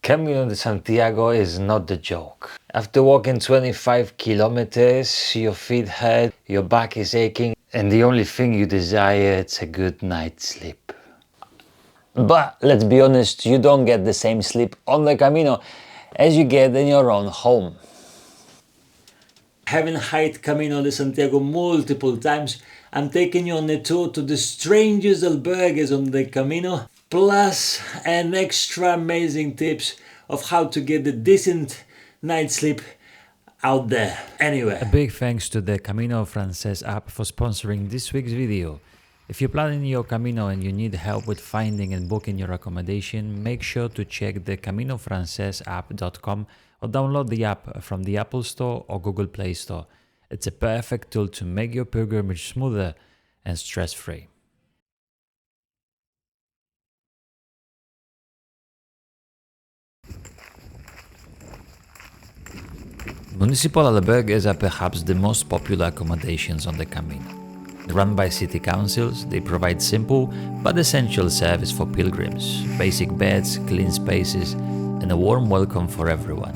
Camino de Santiago is not a joke. After walking 25 kilometers, your feet hurt, your back is aching, and the only thing you desire is a good night's sleep. But let's be honest, you don't get the same sleep on the Camino as you get in your own home. Having hiked Camino de Santiago multiple times, I'm taking you on a tour to the strangest albergues on the Camino, plus an extra amazing tips of how to get a decent night's sleep out there. Anyway. A big thanks to the Camino Frances app for sponsoring this week's video. If you're planning your Camino and you need help with finding and booking your accommodation, make sure to check the caminofrancesapp.com or download the app from the Apple Store or Google Play Store. It's a perfect tool to make your pilgrimage smoother and stress-free. Municipal Albergas are perhaps the most popular accommodations on the Camino. Run by city councils, they provide simple but essential service for pilgrims, basic beds, clean spaces, and a warm welcome for everyone.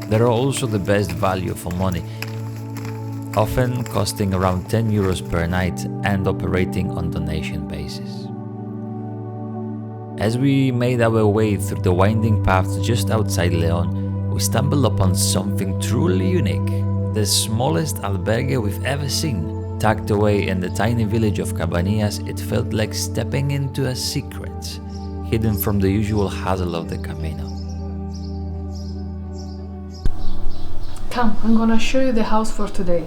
They are also the best value for money, often costing around €10 per night and operating on donation basis. As we made our way through the winding paths just outside León, we stumbled upon something truly unique, the smallest albergue we've ever seen. Tucked away in the tiny village of Cabanillas, it felt like stepping into a secret, hidden from the usual hustle of the Camino. Come, I'm gonna show you the house for today.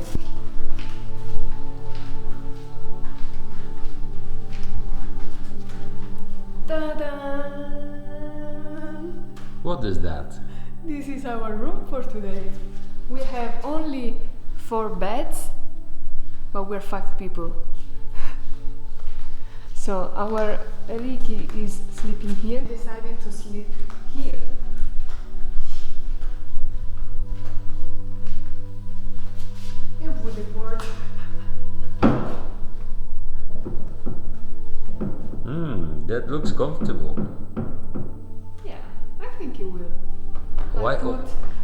Ta-da! What is that? This is our room for today. We have only 4 beds, but we're 5 people. So our Ricky is sleeping here. Decided to sleep here. And with the board. That looks comfortable. Yeah, I think it will. Why?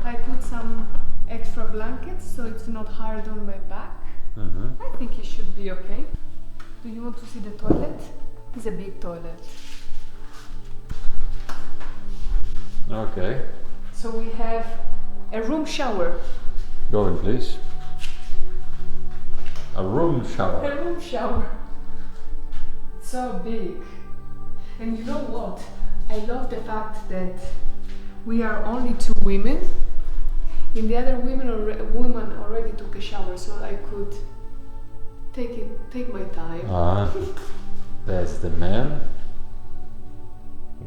I put some extra blankets so it's not hard on my back. I think it should be okay. Do you want to see the toilet? It's a big toilet. Okay. So we have a room shower. Go in, please. A room shower. A room shower. So big. And you know what? I love the fact that we are only 2 women. And the other women already took a shower, so I could take my time. That's the man.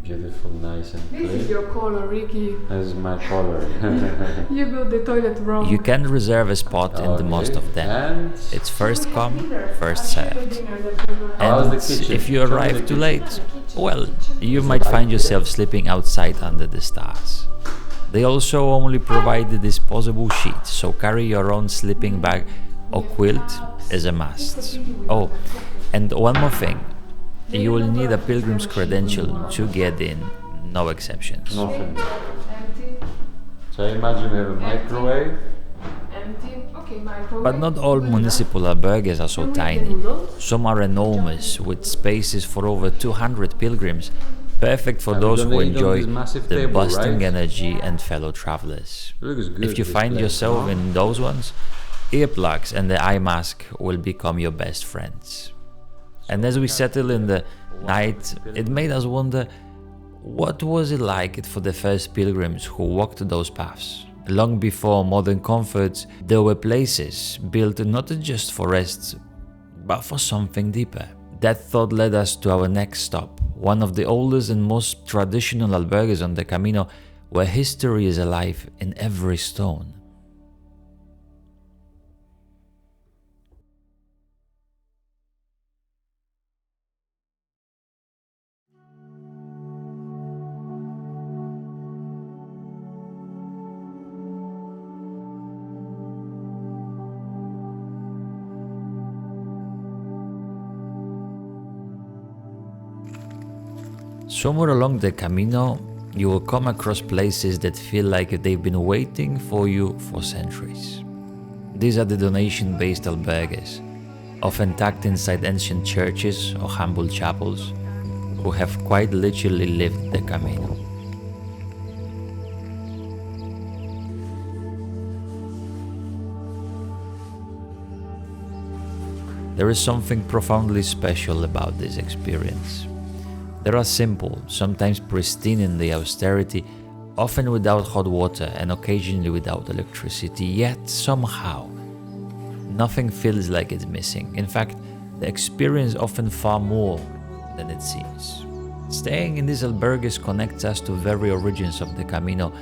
Beautiful, nice and clean. This is your color, Ricky. This is my color. You got the toilet wrong. You can reserve a spot in the most of them. And it's first come, first served. And if you arrive too late, well, you might find yourself sleeping outside under the stars. They also only provide the disposable sheet, so carry your own sleeping bag or quilt is a must. Oh, and one more thing. You will need a pilgrim's credential to get in, no exceptions. Nothing. Empty. So imagine we have a microwave. Empty. Okay, microwave. But not all municipal albergues are so tiny. Some are enormous, with spaces for over 200 pilgrims, perfect for those who enjoy the bustling energy and fellow travelers. If you find yourself in those ones, earplugs and the eye mask will become your best friends. And as we settle in the night, it made us wonder, what was it like for the first pilgrims who walked those paths? Long before modern comforts, there were places built not just for rest, but for something deeper. That thought led us to our next stop, one of the oldest and most traditional albergues on the Camino, where history is alive in every stone. Somewhere along the Camino, You will come across places that feel like they've been waiting for you for centuries. These are the donation-based albergues, often tucked inside ancient churches or humble chapels, who have quite literally lived the Camino. There is something profoundly special about this experience. They are simple, sometimes pristine in their austerity, often without hot water and occasionally without electricity, yet somehow nothing feels like it's missing. In fact, the experience often far more than it seems. Staying in these albergues connects us to the very origins of the Camino,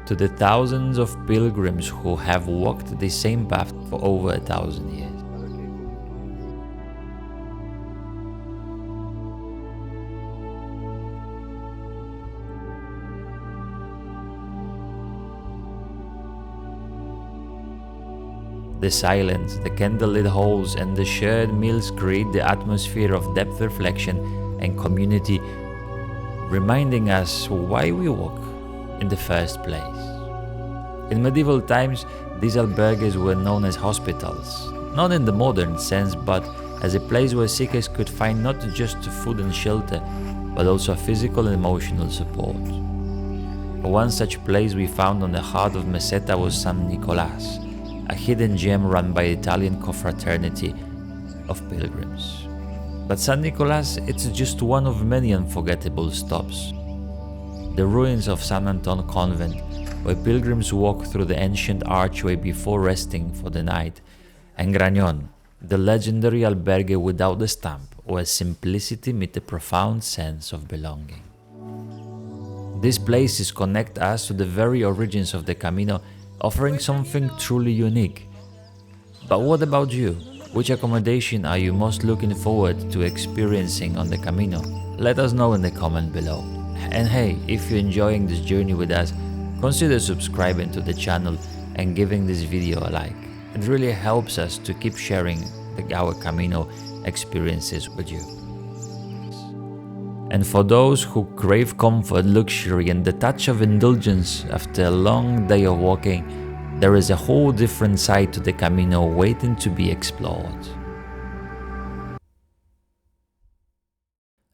to the thousands of pilgrims who have walked the same path for over 1,000 years. The silence, the candlelit halls, and the shared meals create the atmosphere of depth reflection and community, reminding us why we walk in the first place. In medieval times, these albergues were known as hospitals, not in the modern sense, but as a place where seekers could find not just food and shelter, but also physical and emotional support. One such place we found on the heart of Meseta was San Nicolas, a hidden gem run by the Italian confraternity of pilgrims. But San Nicolas, it's just one of many unforgettable stops. The ruins of San Anton Convent, where pilgrims walk through the ancient archway before resting for the night, and Gragnon, the legendary albergue without the stamp, where simplicity meets a profound sense of belonging. These places connect us to the very origins of the Camino, offering something truly unique. But what about you? Which accommodation are you most looking forward to experiencing on the Camino? Let us know in the comment below. And hey, if you're enjoying this journey with us, consider subscribing to the channel and giving this video a like. It really helps us to keep sharing our Camino experiences with you. And for those who crave comfort, luxury, and the touch of indulgence after a long day of walking, there is a whole different side to the Camino waiting to be explored.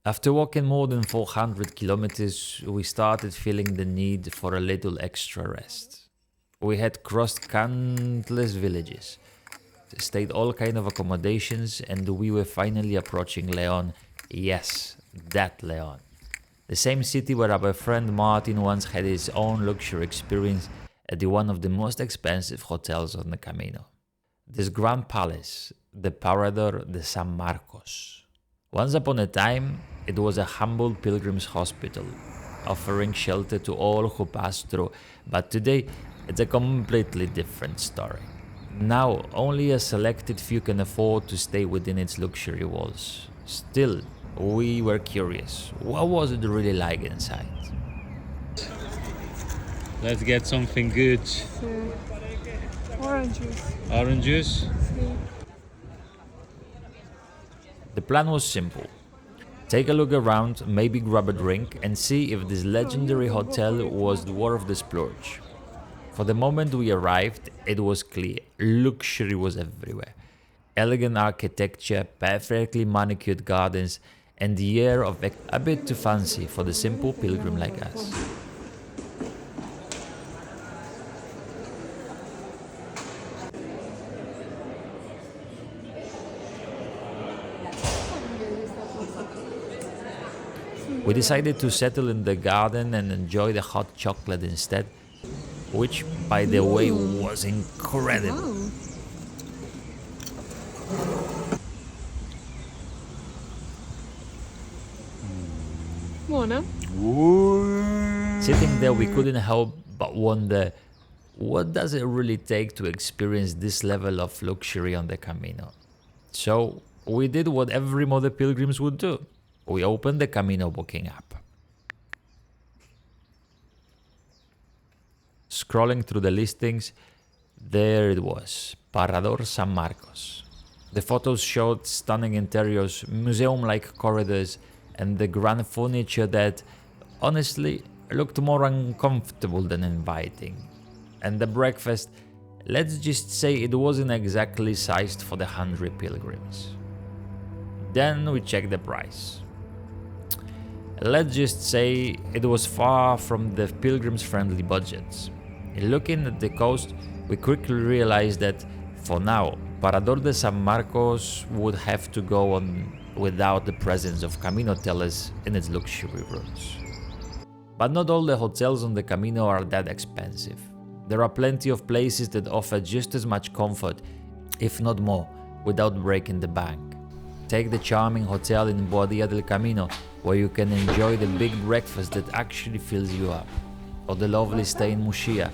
After walking more than 400 kilometers, we started feeling the need for a little extra rest. We had crossed countless villages, stayed all kinds of accommodations, and we were finally approaching Leon. Yes, that Leon. The same city where our friend Martin once had his own luxury experience at one of the most expensive hotels on the Camino. This grand palace, the Parador de San Marcos. Once upon a time, it was a humble pilgrim's hospital, offering shelter to all who passed through, but today it's a completely different story. Now, only a selected few can afford to stay within its luxury walls. Still, we were curious. What was it really like inside? Let's get something good. Orange juice. Orange juice? The plan was simple. Take a look around, maybe grab a drink, and see if this legendary hotel was worth the splurge. For the moment we arrived, it was clear. Luxury was everywhere. Elegant architecture, perfectly manicured gardens, and the air of a bit too fancy for the simple pilgrim like us. We decided to settle in the garden and enjoy the hot chocolate instead, which, by the way, was incredible. Buona. Sitting there, we couldn't help but wonder, what does it really take to experience this level of luxury on the Camino? So we did what every modern pilgrims would do. We opened the Camino booking app. Scrolling through the listings, there it was, Parador San Marcos. The photos showed stunning interiors, museum-like corridors, and the grand furniture that, honestly, looked more uncomfortable than inviting. And the breakfast, let's just say it wasn't exactly sized for the hungry pilgrims. Then we checked the price. Let's just say it was far from the pilgrims' friendly budgets. Looking at the cost, we quickly realized that, for now, Parador de San Marcos would have to go on without the presence of Caminotellers in its luxury rooms. But not all the hotels on the Camino are that expensive. There are plenty of places that offer just as much comfort, if not more, without breaking the bank. Take the charming hotel in Boadilla del Camino, where you can enjoy the big breakfast that actually fills you up. Or the lovely stay in Muxía,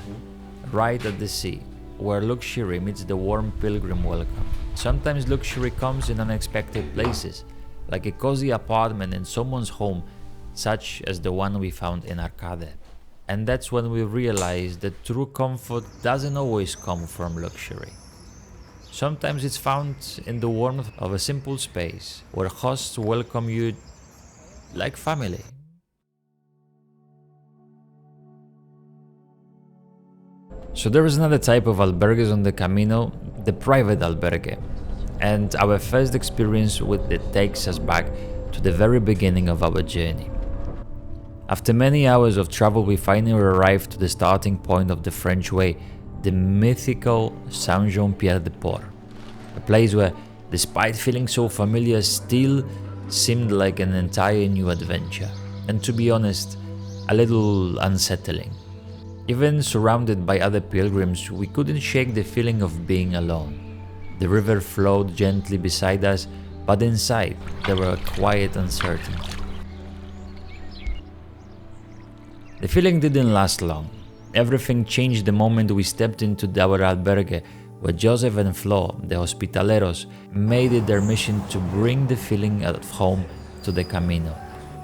right at the sea, where luxury meets the warm pilgrim welcome. Sometimes luxury comes in unexpected places, like a cozy apartment in someone's home, such as the one we found in Arcade. And that's when we realized that true comfort doesn't always come from luxury. Sometimes it's found in the warmth of a simple space, where hosts welcome you like family. So there is another type of albergues on the Camino, the private albergue. And our first experience with it takes us back to the very beginning of our journey. After many hours of travel, we finally arrived to the starting point of the French Way, the mythical Saint-Jean-Pierre-de-Port, a place where, despite feeling so familiar, still seemed like an entire new adventure, and to be honest, a little unsettling. Even surrounded by other pilgrims, we couldn't shake the feeling of being alone. The river flowed gently beside us, but inside there were a quiet uncertainty. The feeling didn't last long. Everything changed the moment we stepped into our albergue, where Joseph and Flo, the Hospitaleros, made it their mission to bring the feeling of home to the Camino.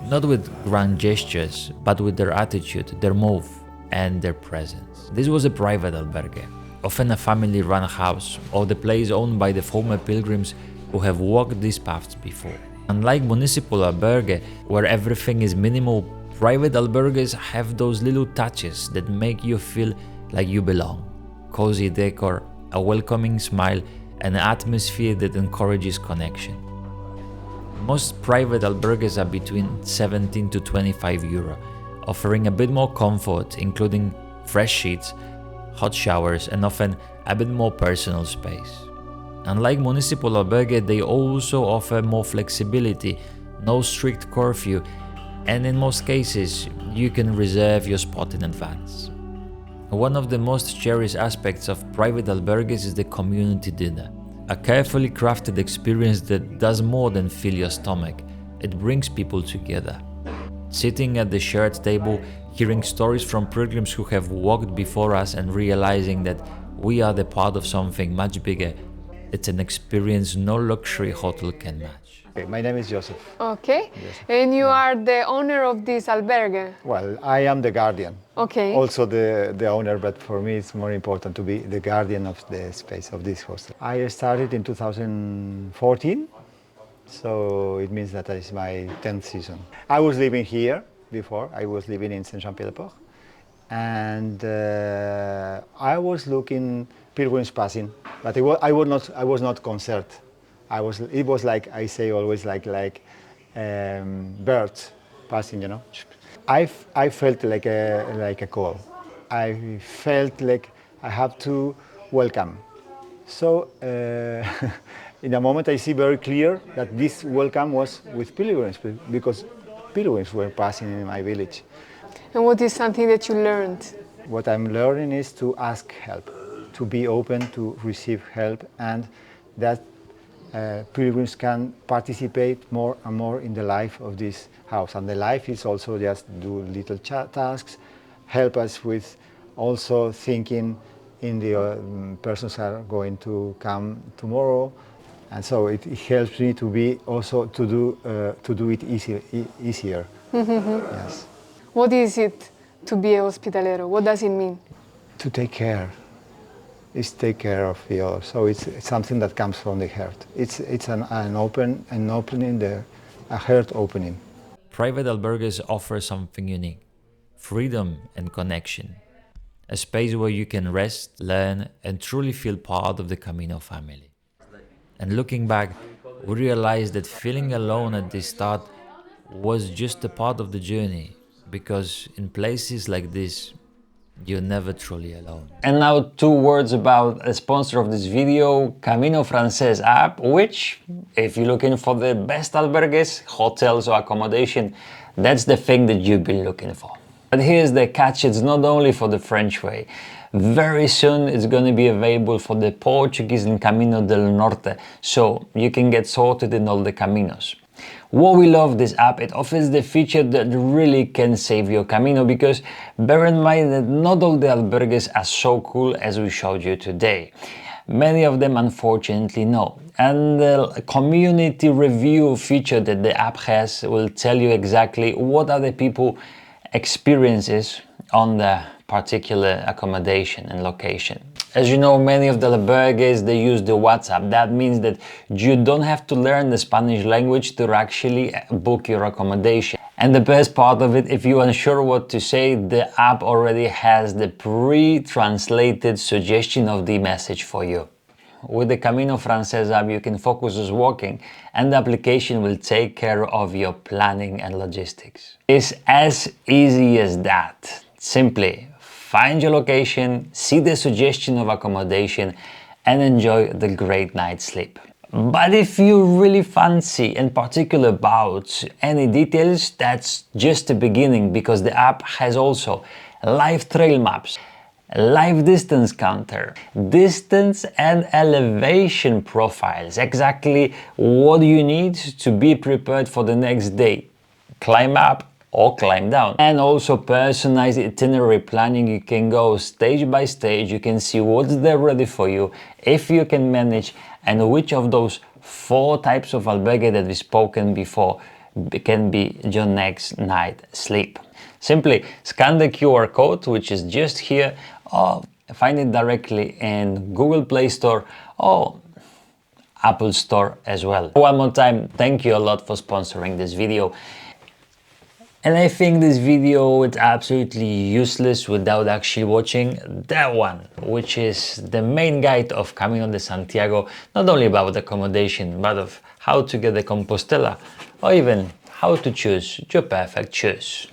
Not with grand gestures, but with their attitude, their move, and their presence. This was a private albergue, often a family-run house, or the place owned by the former pilgrims who have walked these paths before. Unlike Municipal Albergue, where everything is minimal, private albergues have those little touches that make you feel like you belong. Cozy decor, a welcoming smile, and an atmosphere that encourages connection. Most private albergues are between 17 to 25 euro, offering a bit more comfort, including fresh sheets, hot showers, and often a bit more personal space. Unlike Municipal Albergue, they also offer more flexibility, no strict curfew, and in most cases, you can reserve your spot in advance. One of the most cherished aspects of private albergues is the community dinner, a carefully crafted experience that does more than fill your stomach. It brings people together. Sitting at the shared table, hearing stories from pilgrims who have walked before us and realizing that we are the part of something much bigger, it's an experience no luxury hotel can match. Okay, my name is Joseph. Okay, Yes. and you are the owner of this albergue. Well, I am the guardian. Okay. Also the owner, but for me it's more important to be the guardian of the space of this hostel. I started in 2014, so it means that is my 10th season. I was living here before. I was living in Saint-Jean-Pierre-de-Port, and I was looking pilgrims passing, but I was not concerned. It was like I say always like birds passing, you know. I felt like a call. I felt like I have to welcome. So in a moment I see very clear that this welcome was with pilgrims, because pilgrims were passing in my village. And what is something that you learned? What I'm learning is to ask help, to be open to receive help, and that pilgrims can participate more and more in the life of this house. And the life is also just do little tasks, help us with also thinking in the persons are going to come tomorrow, and so it helps me to be also to do it easier. Yes. What is it to be a hospitalero? What does it mean? To take care. Is take care of the other. So it's something that comes from the heart. It's an opening, a heart opening. Private albergues offer something unique. freedom and connection. A space where you can rest, learn, and truly feel part of the Camino family. And looking back, we realized that feeling alone at the start was just a part of the journey, because in places like this, you're never truly alone. And now 2 words about the sponsor of this video, Camino Frances app, which, if you're looking for the best albergues, hotels or accommodation, that's the thing that you've been looking for. But here's the catch, it's not only for the French way. Very soon it's going to be available for the Portuguese and Camino del Norte, so you can get sorted in all the Caminos. What we love this app, it offers the feature that really can save your Camino, because bear in mind that not all the albergues are so cool as we showed you today. Many of them unfortunately no. And the community review feature that the app has will tell you exactly what are the people experiences on the particular accommodation and location. As you know, many of the albergues, they use the WhatsApp. That means that you don't have to learn the Spanish language to actually book your accommodation. And the best part of it, if you're unsure what to say, the app already has the pre-translated suggestion of the message for you. With the Camino Frances app, you can focus on walking, and the application will take care of your planning and logistics. It's as easy as that. Simply find your location, see the suggestion of accommodation, and enjoy the great night's sleep. But if you really fancy and particular about any details, that's just the beginning, because the app has also live trail maps, live distance counter, distance and elevation profiles, exactly what you need to be prepared for the next day. Climb up or climb down. And also personalized itinerary planning. You can go stage by stage, you can see what's there ready for you, if you can manage, and which of those 4 types of albergue that we've spoken before can be your next night sleep. Simply scan the QR code, which is just here, or find it directly in Google Play Store or Apple Store as well. One more time, thank you a lot for sponsoring this video. And I think this video is absolutely useless without actually watching that one, which is the main guide of Camino de Santiago, not only about accommodation, but of how to get the Compostela, or even how to choose your perfect shoes.